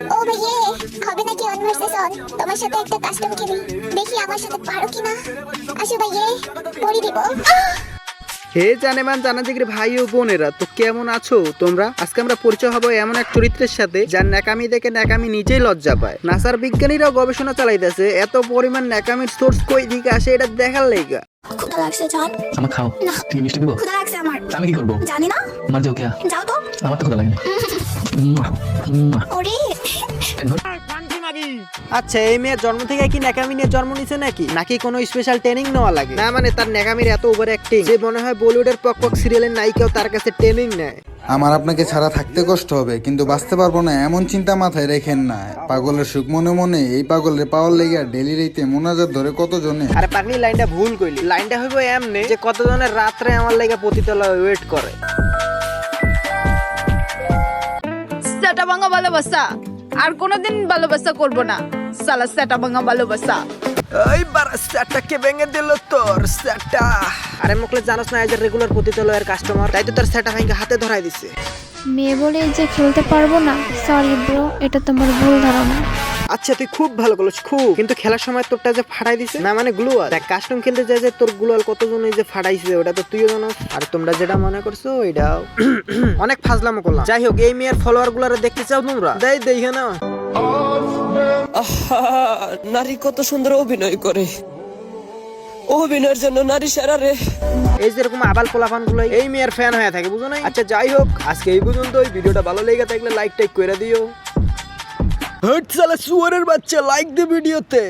ও ভাইয়ে, হবে নাকি অন ভার্সেস অন? তোমার সাথে একটা কাস্টম খেলি, দেখি আমার সাথে পারো কিনা। আসো ভাইয়ে, পরি দিব। হে জানেমান জানা জিগির ভাই ও বোনেরা, তো কেমন আছো তোমরা? আজকে আমরা পরিচয় হবো এমন এক চরিত্রের সাথে যার ন্যাকামি দেখে ন্যাকামি নিজেই লজ্জা পায়। নাসার বিজ্ঞানীরাও গবেষণা চালাইতেছে এত পরিমাণ ন্যাকামির সোর্স কই দিকে আসে এটা দেখার লাইগা। ক্ষুধা লাগছে, জান। আমার খাও। না। তুমি মিষ্টি দিব? ক্ষুধা লাগছে আমার। আমি কি করবো? জানি না। মার যাও কে? যাও তো। আমার তো ক্ষুধা লাগে না। ওরে, আচ্ছা, এই মেয়ের জন্ম থেকে কি ন্যাকামি নিয়ে জন্ম নিছে নাকি কোনো স্পেশাল ট্রেনিং নেওয়া লাগে? না মানে তার ন্যাকামির এত ওভার অ্যাক্টিং যে মনে হয় বলিউডের পক পক সিরিয়ালের নায়িকাও তার কাছে ট্রেনিং নেয়। আমার আপনাকে ছাড়া থাকতে কষ্ট হবে, কিন্তু বাঁচতে পারবো না এমন চিন্তা মাথায় রেখেন না। পাগলের সুখ মনে মনে, এই পাগলের পাওয়ার লেগে ডেলি রাইতে মোনাজাত ধরে কত জনে। আরে পাগলি, লাইনটা ভুল কইলি। লাইনটা হইব এমনি যে কতজনের রাত্রে আমার লাগা পতিতলায় ওয়েট করে। সেটা ভাঙা ভালোবাসা আর কোনোদিন ভালোবাসা করব না, সালা সেটা ভাঙা ভালোবাসা। এই বারাস্তাটাকে ভেঙে দিল তোর সেটা। আরে মুখলে জানোস না, এই যে রেগুলার পতিতলয়ের কাস্টমার, তাই তো তোর সেটা ভেঙে হাতে ধরাই দিছে। মেয়ে বলে যে খেলতে পারবো না, সরি ব্রো, এটা তোমার ভুল ধারণা। আচ্ছা তুই খুব ভালো করছিস খুব, কিন্তু খেলার সময় তোরটা যে ফাটাই দিছে না মানে গ্লুয়াল। দেখ কাস্টম খেলতে যায় যে তোর গ্লুয়াল কতজন এই যে ফাটাইছে ওটা তো তুইও জানো। আর তোমরা যেটা মনে করছো ওইটাও অনেক ফাজলামো করলাম। যাই হোক, এই মেয়ের ফলোয়ার গুলারে দেখতে চাও তোমরা? দেখে না নারী কত সুন্দর অভিনয় করে, অভিনয়ের জন্য নারী সারা রে। এই যেরকম আবাল পোলাপান গুলো এই মেয়ের ফ্যান হয়ে থাকে, বুঝো না? আচ্ছা যাই হোক, আজকে এই পর্যন্ত। ভিডিওটা ভালো লেগে থাকলে লাইক টাইক করে দিও। হট সালা শুয়ারের বাচ্চা, লাইক দে ভিডিওতে।